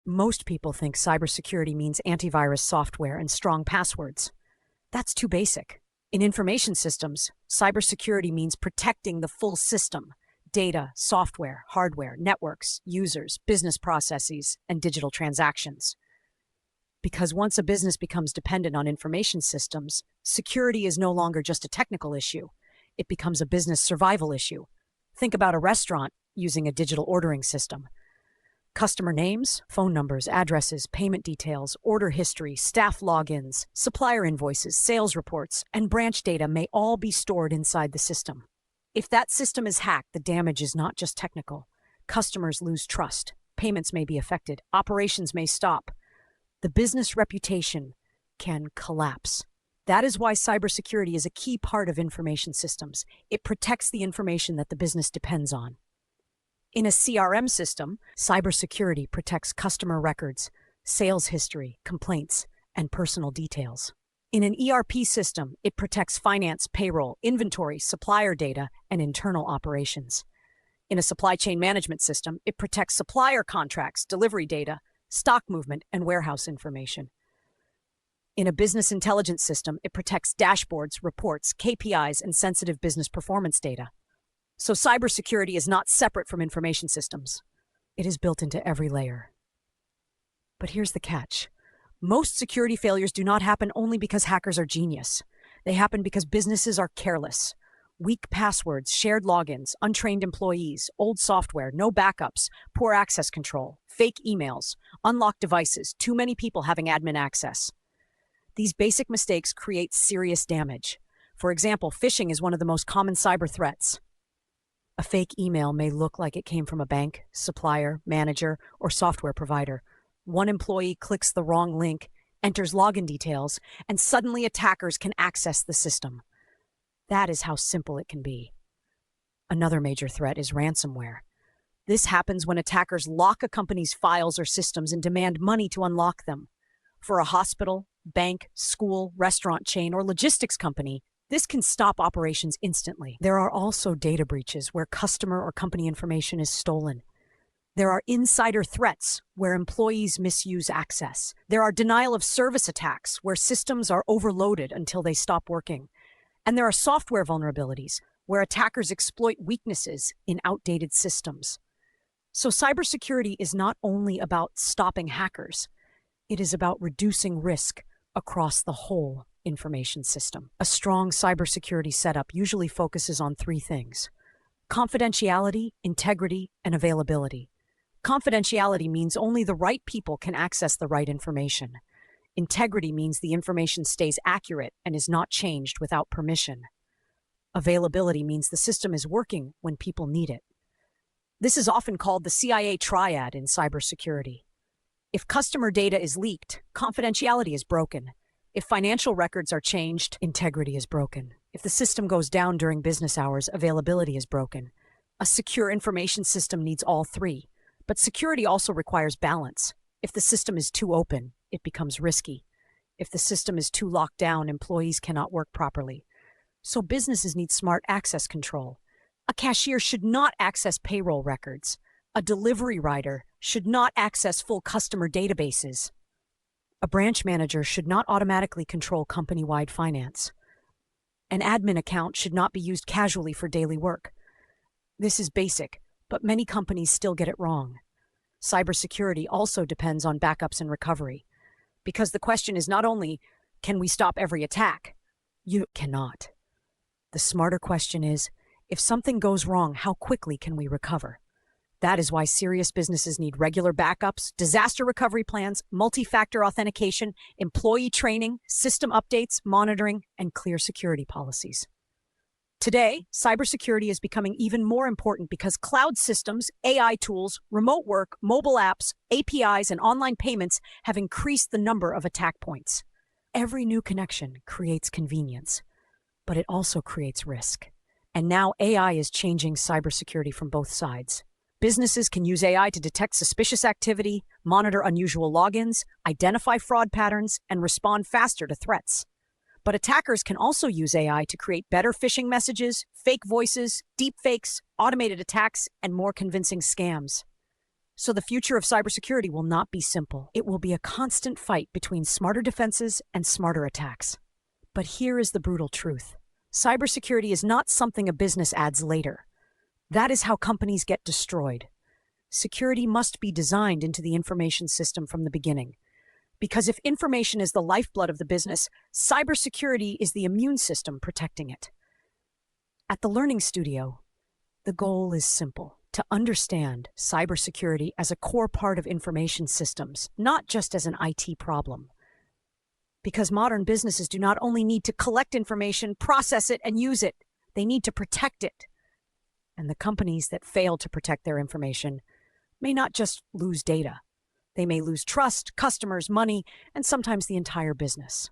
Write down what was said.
Most people think cybersecurity means antivirus software and strong passwords. That's too basic. In information systems, cybersecurity means protecting the full system: data, software, hardware, networks, users, business processes, and digital transactions. Because once a business becomes dependent on information systems, security is no longer just a technical issue. It becomes a business survival issue. Think about a restaurant using a digital ordering system. Customer names, phone numbers, addresses, payment details, order history, staff logins, supplier invoices, sales reports, and branch data may all be stored inside the system. If that system is hacked, the damage is not just technical. Customers lose trust, payments may be affected, operations may stop. The business reputation can collapse. That is why cybersecurity is a key part of information systems. It protects the information that the business depends on. In a CRM system, cybersecurity protects customer records, sales history, complaints, and personal details. In an ERP system, it protects finance, payroll, inventory, supplier data, and internal operations. In a supply chain management system, it protects supplier contracts, delivery data, stock movement, and warehouse information. In a business intelligence system, it protects dashboards, reports, KPIs, and sensitive business performance data. So cybersecurity is not separate from information systems. It is built into every layer. But here's the catch. Most security failures do not happen only because hackers are genius. They happen because businesses are careless. Weak passwords, shared logins, untrained employees, old software, no backups, poor access control, fake emails, unlocked devices, too many people having admin access. These basic mistakes create serious damage. For example, phishing is one of the most common cyber threats. A fake email may look like it came from a bank, supplier, manager, or software provider. One employee clicks the wrong link, enters login details, and suddenly attackers can access the system. That is how simple it can be. Another major threat is ransomware. This happens when attackers lock a company's files or systems and demand money to unlock them. For a hospital, bank, school, restaurant chain, or logistics company, this can stop operations instantly. There are also data breaches where customer or company information is stolen. There are insider threats where employees misuse access. There are denial of service attacks where systems are overloaded until they stop working. And there are software vulnerabilities where attackers exploit weaknesses in outdated systems. So cybersecurity is not only about stopping hackers, it is about reducing risk across the whole information system. A strong cybersecurity setup usually focuses on three things: confidentiality, integrity, and availability. Confidentiality means only the right people can access the right information. Integrity means the information stays accurate and is not changed without permission. Availability means the system is working when people need it. This is often called the CIA triad in cybersecurity. If customer data is leaked, confidentiality is broken. If financial records are changed, integrity is broken. If the system goes down during business hours, availability is broken. A secure information system needs all three, but security also requires balance. If the system is too open, it becomes risky. If the system is too locked down, employees cannot work properly. So businesses need smart access control. A cashier should not access payroll records. A delivery rider should not access full customer databases. A branch manager should not automatically control company-wide finance. An admin account should not be used casually for daily work. This is basic, but many companies still get it wrong. Cybersecurity also depends on backups and recovery, because the question is not only, can we stop every attack? You cannot. The smarter question is, if something goes wrong, how quickly can we recover? That is why serious businesses need regular backups, disaster recovery plans, multi-factor authentication, employee training, system updates, monitoring, and clear security policies. Today, cybersecurity is becoming even more important because cloud systems, AI tools, remote work, mobile apps, APIs, and online payments have increased the number of attack points. Every new connection creates convenience, but it also creates risk. And now AI is changing cybersecurity from both sides. Businesses can use AI to detect suspicious activity, monitor unusual logins, identify fraud patterns, and respond faster to threats. But attackers can also use AI to create better phishing messages, fake voices, deepfakes, automated attacks, and more convincing scams. So the future of cybersecurity will not be simple. It will be a constant fight between smarter defenses and smarter attacks. But here is the brutal truth. Cybersecurity is not something a business adds later. That is how companies get destroyed. Security must be designed into the information system from the beginning. Because if information is the lifeblood of the business, cybersecurity is the immune system protecting it. At the Learning Studio, the goal is simple: to understand cybersecurity as a core part of information systems, not just as an IT problem. Because modern businesses do not only need to collect information, process it, and use it, they need to protect it. And the companies that fail to protect their information may not just lose data. They may lose trust, customers, money, and sometimes the entire business.